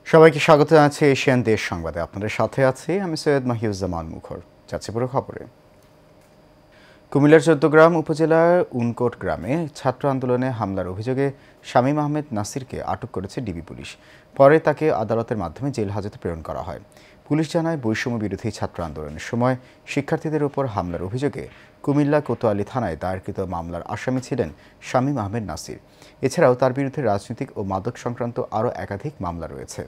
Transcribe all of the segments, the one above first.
সবাইকে স্বাগত জানাচ্ছি এশিয়ান দেশ সংবাদে। আপনাদের সাথে আছি আমি সৈয়দ মাহিউজ্জামান মুখর। যাচ্ছে পুরো খবরে। কুমিল্লার চৌদ্দগ্রাম উপজেলার উনকোট গ্রামে ছাত্র আন্দোলনে হামলার অভিযোগে শামীম আহমেদ নাসিরকে আটক করেছে ডিবি পুলিশ। পরে তাকে আদালতের মাধ্যমে জেল হাজতে প্রেরণ করা হয়। পুলিশ জানায়, বৈষম্য বিরোধী ছাত্র আন্দোলনের সময় শিক্ষার্থীদের উপর হামলার অভিযোগে কুমিল্লা কোতোয়ালি থানায় দায়েরকৃত মামলার আসামি ছিলেন শামীম আহমেদ নাসির। এছাড়াও তার বিরুদ্ধে রাজনৈতিক ও মাদক সংক্রান্ত আরও একাধিক মামলা রয়েছে।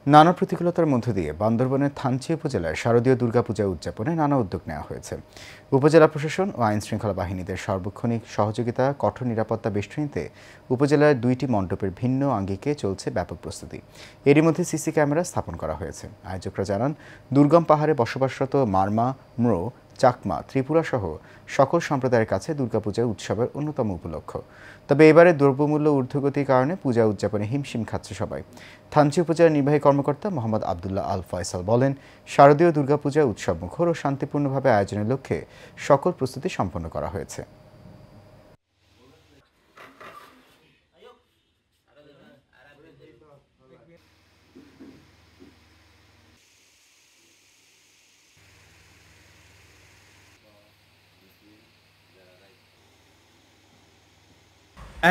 নানা প্রতিকূলতার মধ্য দিয়ে বান্দরবানের থানচি উপজেলায় শারদীয় দুর্গাপূজা উদযাপনে নানা উদ্যোগ নেওয়া হয়েছে। উপজেলা প্রশাসন ও আইন শৃঙ্খলা বাহিনীদের সার্বক্ষণিক সহযোগিতা, কঠোর নিরাপত্তা বেষ্টনীতে উপজেলার 2টি মণ্ডপের ভিন্ন আঙ্গিকে চলছে ব্যাপক প্রস্তুতি। এরই মধ্যে সিসি ক্যামেরা স্থাপন করা হয়েছে। আয়োজকরা জানান, দুর্গম পাহাড়ে বসবাসরত মারমা, ম্রো, চাকমা, ত্রিপুরা সহ সকল সম্প্রদায়ের কাছে দুর্গাপূজা উৎসবের অন্যতম উপলক্ষ। তবে এবারে দ্রব্যমূল্য ঊর্ধ্বগতির কারণে পূজা উদযাপনে হিমশিম খাচ্ছে সবাই। থানচি উপজেলার নির্বাহী কর্মকর্তা মোহাম্মদ আবদুল্লাহ আল ফয়সাল বলেন, শারদীয় দুর্গাপূজা উৎসবমুখর ও শান্তিপূর্ণভাবে আয়োজনের লক্ষ্যে সকল প্রস্তুতি সম্পন্ন করা হয়েছে।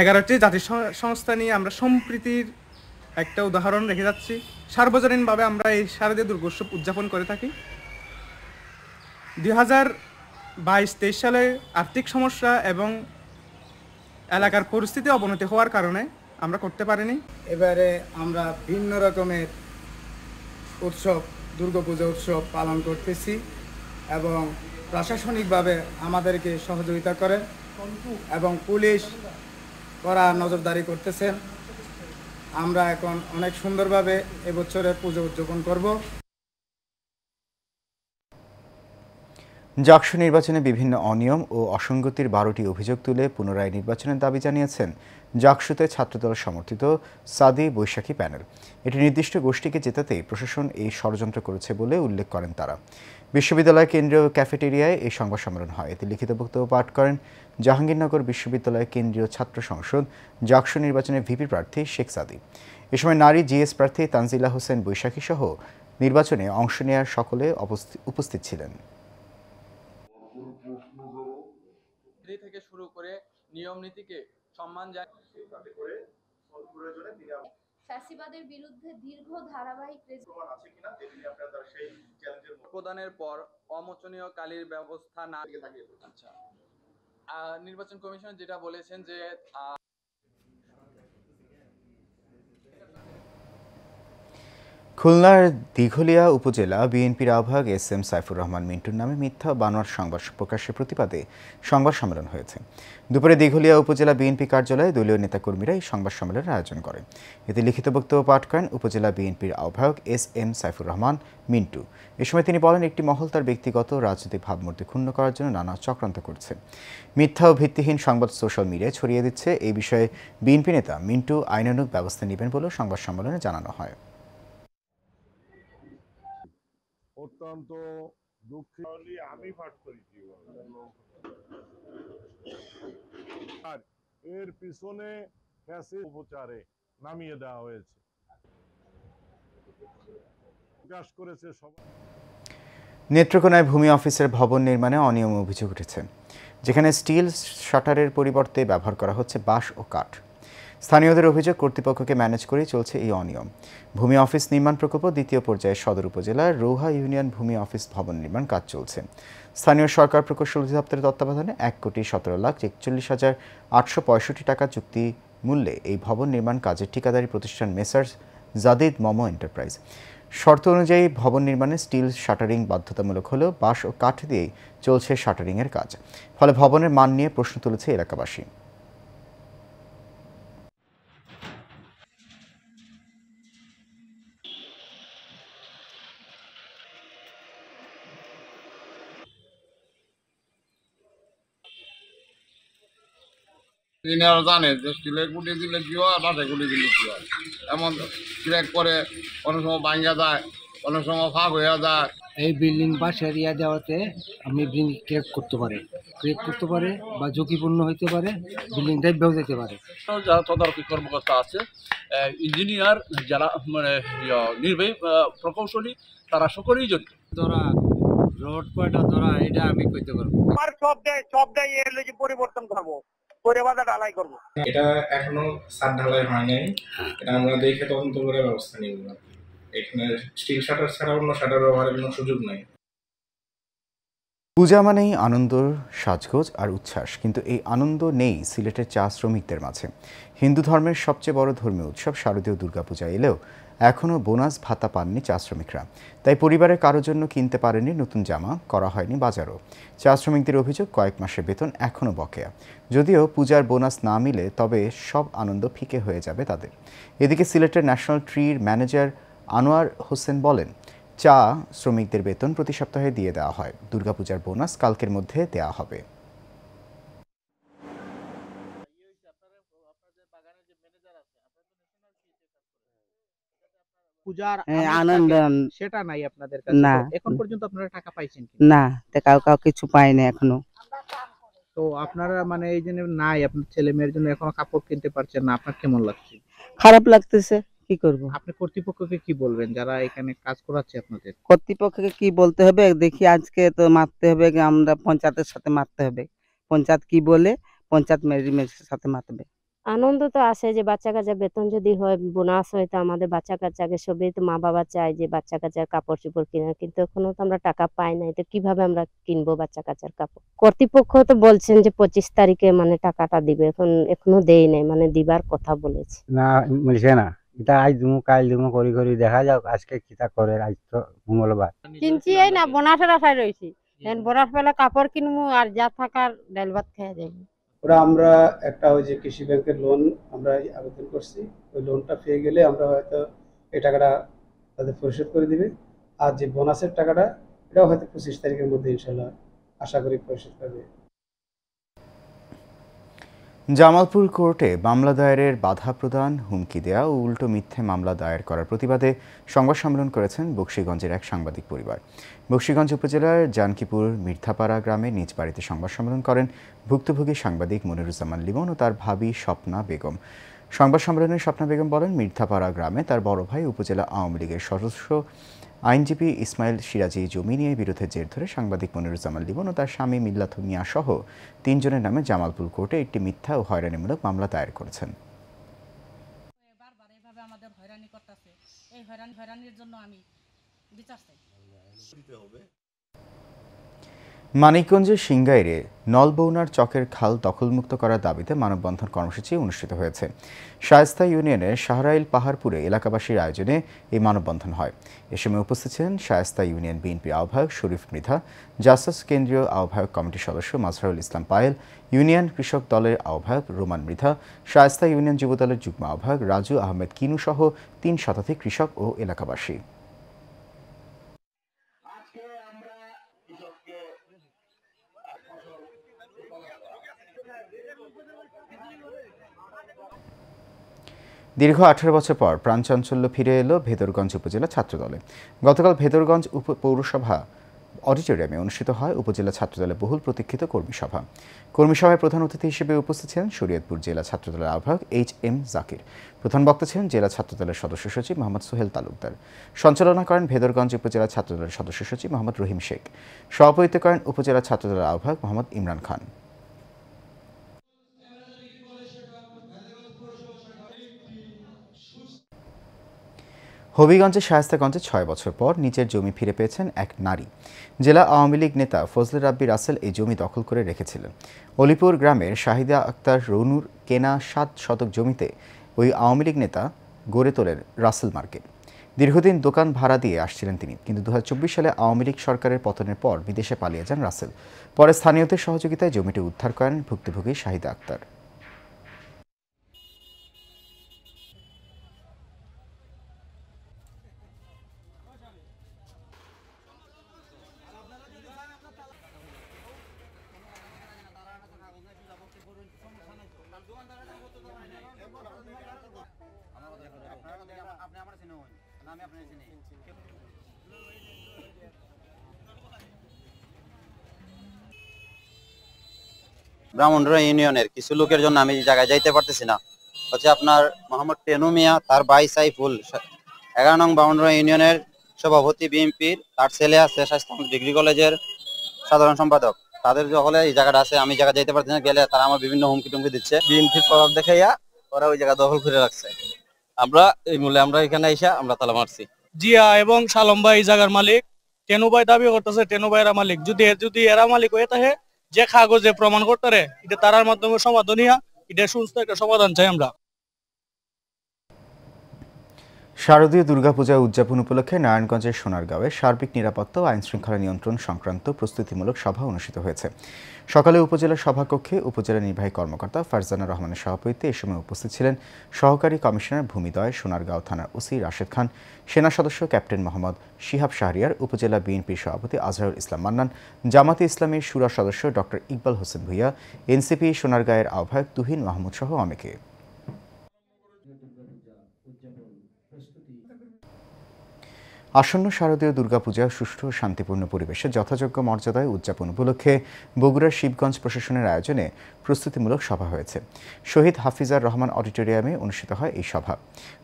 11টি জাতি সংস্থা নিয়ে আমরা সম্প্রীতির একটা উদাহরণ রেখে যাচ্ছি। সার্বজনীনভাবে আমরা এই শারদীয় দুর্গোৎসব উদযাপন করে থাকি। 2022-23 সালে আর্থিক সমস্যা এবং এলাকার পরিস্থিতি অবনতি হওয়ার কারণে আমরা করতে পারিনি। এবারে আমরা ভিন্ন রকমের উৎসব, দুর্গাপূজা উৎসব পালন করতেছি এবং প্রশাসনিকভাবে আমাদেরকে সহযোগিতা করে এবং পুলিশ কড়া নজরদারি করতেছেন। আমরা এখন অনেক সুন্দরভাবে এবছরের পুজো উদযাপন করব। জাকসু নির্বাচনে বিভিন্ন অনিয়ম ও অসঙ্গতির 12টি অভিযোগ তুলে পুনরায় নির্বাচনের দাবি জানিয়েছেন জাকসুতে ছাত্রদল সমর্থিত সাদি বৈশাখী প্যানেল। এটি নির্দিষ্ট গোষ্ঠীকে জেতাতেই প্রশাসন এই ষড়যন্ত্র করেছে বলে উল্লেখ করেন তারা। বিশ্ববিদ্যালয় কেন্দ্রীয় ক্যাফেটেরিয়ায় এই সংবাদ সম্মেলন হয়। এতে লিখিত বক্তব্য পাঠ করেন জাহাঙ্গীরনগর বিশ্ববিদ্যালয় কেন্দ্রীয় ছাত্র সংসদ জাকসু নির্বাচনে ভিপি প্রার্থী শেখ সাদি। এ সময় নারী জিএস প্রার্থী তানজিলা হোসেন বৈশাখী সহ নির্বাচনে অংশ নেওয়ার সকলে উপস্থিত ছিলেন। থেকে শুরু করে নিয়ম নীতিকে সম্মান ফ্যাসিবাদের বিরুদ্ধে দীর্ঘ ধারাবাহিক প্রমাণ আছে কিনা যে তিনি আপনারা সেই চ্যালেঞ্জের প্রদানের পর অমোচনীয় কালির ব্যবস্থা না থাকে। আচ্ছা, নির্বাচন কমিশন যেটা বলেছেন যে খুলনার দিঘলিয়া উপজেলা বিএনপির আহ্বায়ক এস.এম. সাইফুর রহমান মিন্টুর নামে মিথ্যা বানোয়ার সংবাদ প্রকাশের প্রতিবাদে সংবাদ সম্মেলন হয়েছে। দুপুরে দিঘলিয়া উপজেলা বিএনপি কার্যালয়ে দলীয় নেতাকর্মীরা এই সংবাদ সম্মেলনের আয়োজন করে। এতে লিখিত বক্তব্য পাঠ করেন উপজেলা বিএনপির আহ্বায়ক এস.এম. সাইফুর রহমান মিন্টু। এ সময় তিনি বলেন, একটি মহল তার ব্যক্তিগত রাজনৈতিক ভাবমূর্তি ক্ষুণ্ণ করার জন্য নানা চক্রান্ত করছে, মিথ্যা ও ভিত্তিহীন সংবাদ সোশ্যাল মিডিয়ায় ছড়িয়ে দিচ্ছে। এই বিষয়ে বিএনপি নেতা মিন্টু আইনানুগ ব্যবস্থা নেবেন বলেও সংবাদ সম্মেলনে জানানো হয়। অত্যন্ত দুঃখিত, আমি পাঠ করেছি আর এর পিছনে উপচারে নামিয়ে দেওয়া হয়েছে, প্রকাশ করেছে সবাই। নেত্রকোনায় ভূমি অফিসের ভবন নির্মাণে অনিয়ম অভিযোগ উঠেছে, যেখানে স্টিল শাটারের পরিবর্তে ব্যবহার করা হচ্ছে বাঁশ ও কাঠ। স্থানীয়দের অভিযোগ, কর্তৃপক্ষকে ম্যানেজ করেই চলছে এই অনিয়ম। ভূমি অফিস নির্মাণ প্রকল্প দ্বিতীয় পর্যায়ে সদর উপজেলার রৌহা ইউনিয়ন ভূমি অফিস ভবন নির্মাণ কাজ চলছে। স্থানীয় সরকার প্রকৌশল অধিদপ্তরের তত্ত্বাবধানে 1,17,41,865 টাকা চুক্তি মূল্যে এই ভবন নির্মাণ কাজের ঠিকাদারি প্রতিষ্ঠান মেসার্স জাদিদ মমো এন্টারপ্রাইজ। শর্ত অনুযায়ী ভবন নির্মাণে স্টিল শাটারিং বাধ্যতামূলক হলেও বাঁশ ও কাঠ দিয়েই চলছে শাটারিংয়ের কাজ। ফলে ভবনের মান নিয়ে প্রশ্ন তুলেছে এলাকাবাসী। ইনারা জানে যে স্টিলের গুটি দিলে কি হয়, বাঁশের গুটি দিলে কি হয়। এমন ক্র্যাক করে, অনেক সময় ভাঙ্গা যায়, অনেক সময় ফাঁক হইয়া যায়। এই বিল্ডিং বা সেরিয়া দেওয়াতে আপনি বিল্ডিং ক্রেক করতে পারে বা ঝুঁকিপূর্ণ হইতে পারে, বিল্ডিংটা বেউ যেতে পারে। যারা তদারকি কর্মকর্তা আছে, ইঞ্জিনিয়ার, যারা মানে নির্বাহী প্রকৌশলী, তারা সকলেই জড়িত। ধরা রোড কয়টা ধরা এটা আমি কইতে পারবো। আর সব দেয় এর যে পরিবর্তন করবো, করে বাধা ঢালাই করবো। এটা এখনো ছাদ ঢালাই হয় নাই, এটা আমরা দেখে তদন্ত করে ব্যবস্থা নিব। এখানে স্টিল শাটার ছাড়া অন্য শাটার ব্যবহারের কোনো সুযোগ নাই। পূজা মানেই আনন্দ, সাজগোজ আর উচ্ছ্বাস, কিন্তু এই আনন্দ নেই সিলেটের চা শ্রমিকদের মাঝে। হিন্দু ধর্মের সবচেয়ে বড় ধর্মীয় উৎসব শারদীয় দুর্গাপূজা এলেও এখনও বোনাস ভাতা পাননি চা শ্রমিকরা। তাই পরিবারের কারোর জন্য কিনতে পারেনি নতুন জামা, করা হয়নি বাজারও। চা শ্রমিকদের অভিযোগ, কয়েক মাসের বেতন এখনও বকেয়া। যদিও পূজার বোনাস না মিলে তবে সব আনন্দ ফিকে হয়ে যাবে তাদের। এদিকে সিলেটের ন্যাশনাল ট্রির ম্যানেজার আনোয়ার হোসেন বলেন, চা শ্রমিকদের বেতন প্রতি সপ্তাহে দিয়ে দেওয়া হয়। দুর্গাপূজার বোনাস কালকের মধ্যে দেওয়া হবে। পূজার আনন্দ সেটা নাই আপনাদের কাছে? না, এখন পর্যন্ত আপনারা টাকা পাইছেন কি? না, কাউ কিছু পায়নি এখনো। তো আপনারা মানে এই জন্য নাই, আপনার ছেলে মেয়ের জন্য এখনো কাপড় কিনতে পারছেন না, আপনার কেমন লাগছে? খারাপ লাগতেছে, কি করব। আপনি কর্তৃপক্ষকে কি বলবেন যারা এখানে কাজ করাচ্ছে আপনাদের? কর্তৃপক্ষকে কি বলতে হবে দেখি, আজকে তো মারতে হবে, আমরা পঞ্চায়েতের সাথে মারতে হবে। পঞ্চায়েত কি বলে, পঞ্চায়েত ম্যাজিস্ট্রেটের সাথে মারতে। আনন্দ তো আসে যে বাচ্চা কাচ্চা বেতন যদি হয়, বোনাস হয়, তো আমাদের বাচ্চা কাচ্চাকে সবই তো মা বাবা চায় যে বাচ্চা কাচ্চার কাপড় চোপড় কিনা, কিন্তু এখনো তো আমরা টাকা পাই নাই, তো কিভাবে আমরা কিনবো বাচ্চা কাচ্চার কাপড়? কর্তৃপক্ষ তো বলছেন যে 25 তারিখে মানে টাকাটা দিবে, এখনো দেই নাই, মানে দিবার কথা বলেছে না, বলছে না, এটা আজ দিমু কাল দিমু করি দেখা যাক আজকে কিতা করে। আজ তো মঙ্গলবার, কিনছি এই না, বোনাসের আশায় রয়েছি। বোনাস পেলে কাপড় কিনবো আর যা থাকার ডাল ভাত খেয়ে যাবো। ওরা আমরা একটা ওই যে কৃষি ব্যাংকের লোন আমরা আবেদন করছি, ওই লোনটা পেয়ে গেলে আমরা হয়তো এই টাকাটা তাদের পরিশোধ করে দিবে। আর যে বোনাসের টাকাটা, এটাও হয়তো 25 তারিখের মধ্যে ইনশাল্লাহ আশা করি পরিশোধ করবে। জামালপুর কোর্টে মামলা দায়েরের বাধা প্রদান, হুমকি দেয়া ও উল্টো মিথ্যে মামলা দায়ের করার প্রতিবাদে সংবাদ সম্মেলন করেছেন বকশীগঞ্জের এক সাংবাদিক পরিবার। বকশীগঞ্জ উপজেলার জানকিপুর মির্ধাপাড়া গ্রামে নিজ বাড়িতে সংবাদ সম্মেলন করেন ভুক্তভোগী সাংবাদিক মনিরুজ্জামান লিমন ও তার ভাবি স্বপ্না বেগম। সংবাদ সম্মেলনে স্বপ্না বেগম বলেন, মির্ধাপাড়া গ্রামে তার বড় ভাই উপজেলা আওয়ামী লীগের সদস্য আইনজীবী ইসমাইল সিরাজি জমি নিয়ে বিরোধের জের ধরে সাংবাদিক মনিরুজ্জামান লিমন ও তার স্বামী মিল্লাত মিয়া সহ 3 জনের নামে জামালপুর কোর্টে একটি মিথ্যা ও হয়রানিমূলক মামলা দায়ের করেছেন। বারবার এভাবে আমাদের হয়রানি করতেছে, এই হয়রানির জন্য আমি বিচার চাই। মানিকগঞ্জের সিংগাইরে নলবৌনার চকের খাল দখলমুক্ত করার দাবিতে মানববন্ধন কর্মসূচি অনুষ্ঠিত হয়েছে। শায়েস্তা ইউনিয়নের শাহরাইল পাহাড়পুরে এলাকাবাসীর আয়োজনে এই মানববন্ধন হয়। এ সময় উপস্থিত ছিলেন শায়েস্তা ইউনিয়ন বিএনপির আহ্বায়ক শরীফ মৃধা, জাসাস কেন্দ্রীয় আহ্বায়ক কমিটির সদস্য মাজহারুল ইসলাম পায়েল, ইউনিয়ন কৃষক দলের আহ্বায়ক রোমান মৃধা, শায়েস্তা ইউনিয়ন যুবদলের যুগ্ম আহ্বায়ক রাজু আহমেদ কিনু সহ 3 শতাধিক কৃষক ও এলাকাবাসী। দীর্ঘ 18 বছর পর প্রাণচাঞ্চল্য ফিরে এলো ভেদরগঞ্জ উপজেলা ছাত্রদলে। গতকাল ভেদরগঞ্জ পৌরসভা অডিটোরিয়ামে অনুষ্ঠিত হয় উপজেলা ছাত্রদলের বহুল প্রতীক্ষিত কর্মী সভা। কর্মী সভায় প্রধান অতিথি হিসেবে উপস্থিত ছিলেন শরীয়তপুর জেলা ছাত্রদলের আহ্বায়ক HM জাকির। প্রধান বক্তা ছিলেন জেলা ছাত্রদলের সদস্য সচিব মোহাম্মদ সোহেল তালুকদার। সঞ্চালনা করেন ভেদরগঞ্জ উপজেলা ছাত্রদলের সদস্য সচিব মোহাম্মদ রহিম শেখ। সভাপতিত্ব করেন উপজেলা ছাত্রদলের আহ্বায়ক মোহাম্মদ ইমরান খান। হবিগঞ্জের শায়েস্তাগঞ্জে 6 বছর পর নিজের জমি ফিরে পেয়েছেন এক নারী। জেলা আওয়ামী লীগ নেতা ফজলে রাব্বি রাসেল এই জমি দখল করে রেখেছিলেন। অলিপুর গ্রামের শাহিদা আক্তার রনুর কেনা 7 শতক জমিতে ওই আওয়ামী লীগ নেতা গড়ে তোলেন রাসেল মার্কেট। দীর্ঘদিন দোকান ভাড়া দিয়ে আসছিলেন তিনি, কিন্তু 2024 সালে আওয়ামী লীগ সরকারের পতনের পর বিদেশে পালিয়ে যান রাসেল। পরে স্থানীয়দের সহযোগিতায় জমিটি উদ্ধার করেন ভুক্তভোগী শাহিদা আক্তার। ব্রাহ্মণরা ইউনিয়নের কিছু লোকের জন্য আমি জায়গায় যাইতে পারতেছি না। হচ্ছে আপনার মোহাম্মদ টেনু মিয়া, তার ভাই সাইফুল 11 নং ব্রাহ্মণরা ইউনিয়নের সভাপতি বিএনপির, তার ছেলে আছে স্বাস্থ্য ডিগ্রি কলেজের সাধারণ সম্পাদক। তাদের যখন এই জায়গাটা আছে, আমি জায়গা যাইতে পারতেছি না, গেলে তারা আমার বিভিন্ন হুমকি টুমকি দিচ্ছে। বিএনপির প্রভাব দেখাইয়া ওরা ওই জায়গা দখল করে রাখছে। আমরা এই মূল্যে আমরা এখানে এসে আমরা তালা মারছি। জিয়া এবং সালম ভাই এই জায়গার মালিক, টেনু ভাই দাবি করতেছে টেনু ভাইরা মালিক। যদি এরা মালিক হয়ে থাকে, যে কাগজে প্রমাণ করতে রে, এটা তারার মাধ্যমে সমাধান হইয়া এটা সুস্থ একটা সমাধান চাই আমরা। শারদীয় দুর্গাপূজা উদযাপন উপলক্ষে নারায়ণগঞ্জের সোনারগাঁওয়ে সার্বিক নিরাপত্তা ও আইনশৃঙ্খলা নিয়ন্ত্রণ সংক্রান্ত প্রস্তুতিমূলক সভা অনুষ্ঠিত হয়েছে। সকালে উপজেলা সভাকক্ষে উপজেলা নির্বাহী কর্মকর্তা ফারজানা রহমানের সভাপতিত্বে এ সময় উপস্থিত ছিলেন সহকারী কমিশনার ভূমিদয়, সোনারগাঁও থানার ওসি রাশেদ খান, সেনা সদস্য ক্যাপ্টেন মোহাম্মদ শিহাব শাহরিয়ার, উপজেলা বিএনপির সভাপতি আজহারুল ইসলাম মান্নান, জামাতে ইসলামীর শুরা সদস্য ডক্টর ইকবাল হোসেন ভূঁইয়া, এনসিপি সোনারগাঁয়ের আহ্বায়ক তুহিন মাহমুদ সহ অনেকে। আসন্ন শারদীয় দুর্গাপূজা সুষ্ঠু ও শান্তিপূর্ণ পরিবেশে যথাযোগ্য মর্যাদায় উদযাপন উপলক্ষে বগুড়ার শিবগঞ্জ প্রশাসনের আয়োজনে প্রস্তুতিমূলক সভা হয়েছে। শহীদ হাফিজার রহমান অডিটোরিয়ামে অনুষ্ঠিত হয় এই সভা।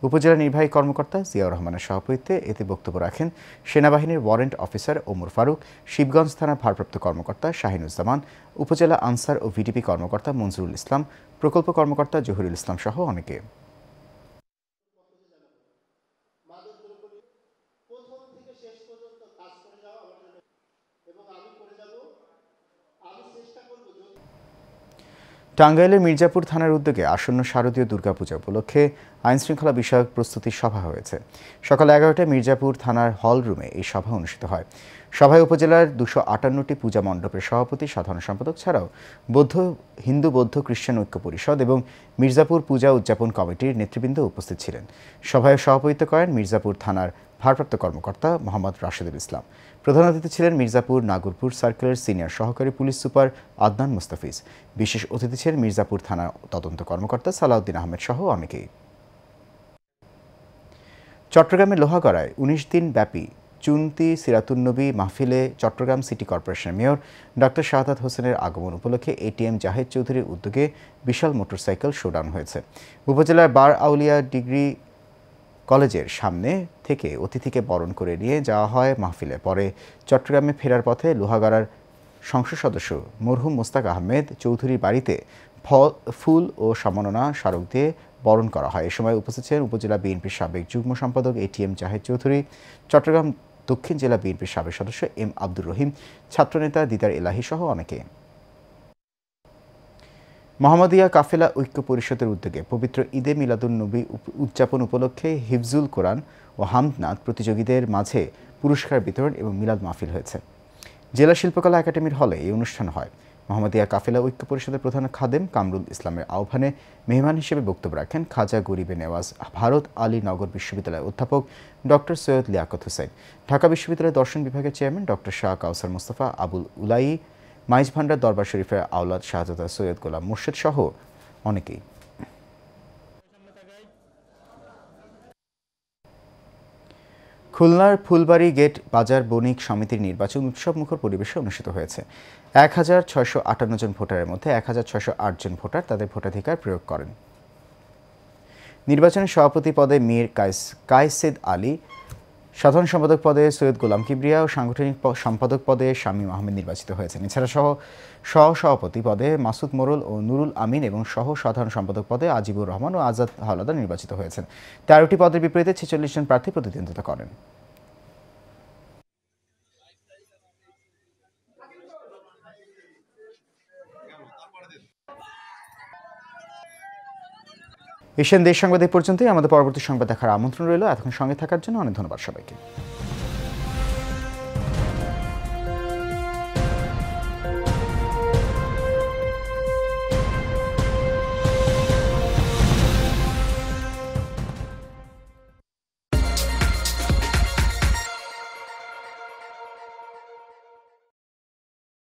উপজেলা নির্বাহী কর্মকর্তা জিয়াউর রহমানের সভাপতিত্বে এতে বক্তব্য রাখেন সেনাবাহিনীর ওয়ারেন্ট অফিসার ওমর ফারুক, শিবগঞ্জ থানার ভারপ্রাপ্ত কর্মকর্তা শাহিনুজ্জামান, উপজেলা আনসার ও ভিডিপি কর্মকর্তা মনজুরুল ইসলাম, প্রকল্প কর্মকর্তা জহিরুল ইসলাম সহ অনেকে। টাঙ্গাইলের মির্জাপুর থানার উদ্যোগে আসন্ন শারদীয় দুর্গাপূজা উপলক্ষে আইনশৃঙ্খলা বিষয়ক প্রস্তুতি সভা হয়েছে। সকাল 11টায় মির্জাপুর থানার হল রুমে এই সভা অনুষ্ঠিত হয়। সভায় উপজেলার 258টি পূজা মণ্ডপের সভাপতি, সাধারণ সম্পাদক ছাড়াও হিন্দু বৌদ্ধ খ্রিস্টান ঐক্য পরিষদ এবং মির্জাপুর পূজা উদযাপন কমিটির নেতৃবৃন্দ উপস্থিত ছিলেন। সভায় সভাপতিত্ব করেন মির্জাপুর থানার ভারপ্রাপ্ত কর্মকর্তা মোহাম্মদ রাশেদুল ইসলাম। প্রধান অতিথি ছিলেন মির্জাপুর নাগরপুর সার্কেলের সিনিয়র সহকারী পুলিশ সুপার আদনান মুস্তাফিজ। বিশেষ অতিথি ছিলেন মির্জাপুর থানা তদন্ত কর্মকর্তা সালাউদ্দিন আহমেদ সহ অনেকেই। চট্টগ্রামের লোহাগড়ায় 19 দিন ব্যাপী চুনতি সিরাতুন্নবী মাহফিলে চট্টগ্রাম সিটি কর্পোরেশনের মেয়র ডক্টর শাহাদাত হোসেনের আগমন উপলক্ষে এটিএম জাহেদ চৌধুরীর উদ্যোগে বিশাল মোটরসাইকেল শোডাউন হয়েছে। উপজেলার বার আউলিয়া ডিগ্রি কলেজের সামনে থেকে অতিথিকে বরণ করে নিয়ে যাওয়া হয় মাহফিলে। পরে চট্টগ্রামে ফেরার পথে লোহাগড়ার সংসদ সদস্য মরহুম মোস্তাক আহমেদ চৌধুরীর বাড়িতে ফুল ও সম্মাননা স্মারক দিয়ে বরণ করা হয়। এ সময় উপস্থিত ছিলেন উপজেলা বিএনপির সাবেক যুগ্ম সম্পাদক এটিএম জাহেদ চৌধুরী, চট্টগ্রাম দক্ষিণ জেলা বিএনপির সাবেক সদস্য এম আব্দুর রহিম, ছাত্রনেতা দিদার এলাহি সহ অনেকে। মোহাম্মদিয়া কাফেলা ঐক্য পরিষদের উদ্যোগে পবিত্র ঈদে মিলাদুন্নবী উদযাপন উপলক্ষে হিফজুল কোরআন ও হামদনাদ প্রতিযোগীদের মাঝে পুরস্কার বিতরণ এবং মিলাদ মাহফিল হয়েছে। জেলা শিল্পকলা একাডেমির হলে এই অনুষ্ঠান হয়। মোহাম্মদিয়া কাফেলা ঐক্য পরিষদের প্রধান খাদেম কামরুল ইসলামের আহ্বানে মেহমান হিসেবে বক্তব্য রাখেন খাজা গরিবে নেওয়াজ ভারত আলী নগর বিশ্ববিদ্যালয়ের অধ্যাপক ডক্টর সৈয়দ লিয়াকত হোসেন, ঢাকা বিশ্ববিদ্যালয়ের দর্শন বিভাগের চেয়ারম্যান ডক্টর শাহ কাউসার মোস্তফা, আবুল উলাই, মাইজ ভান্ডার দরবার শরীফের আওলাদ শাহজাদা সৈয়দ গোলাম মুর্শেদ সহ অনেকেই। খুলনার ফুলবাড়ি গেট বাজার বণিক সমিতির নির্বাচন উৎসবমুখর পরিবেশে অনুষ্ঠিত হয়েছে। 1658 জন ভোটারের মধ্যে 1608 জন ভোটার তাদের ভোটাধিকার প্রয়োগ করেন। নির্বাচনে সভাপতি পদে মীর কায়েসেদ আলী, সাধারণ সম্পাদক পদে সৈয়দ গোলাম কিবরিয়া ও সাংগঠনিক সম্পাদক পদে শামীম আহমেদ নির্বাচিত হয়েছেন। এছাড়া সহসভাপতি পদে মাসুদ মোরল ও নুরুল আমিন এবং সহ সাধারণ সম্পাদক পদে আজিবুর রহমান ও আজাদ হাওলাদার নির্বাচিত হয়েছেন। 13টি পদের বিপরীতে 46 জন প্রার্থী প্রতিদ্বন্দ্বিতা করেন। এশিয়ান দেশ সংবাদ এই পর্যন্তই। আমাদের পরবর্তী সংবাদ দেখার আমন্ত্রণ রইল। এতক্ষণ সঙ্গে থাকার জন্য অনেক ধন্যবাদ সবাইকে।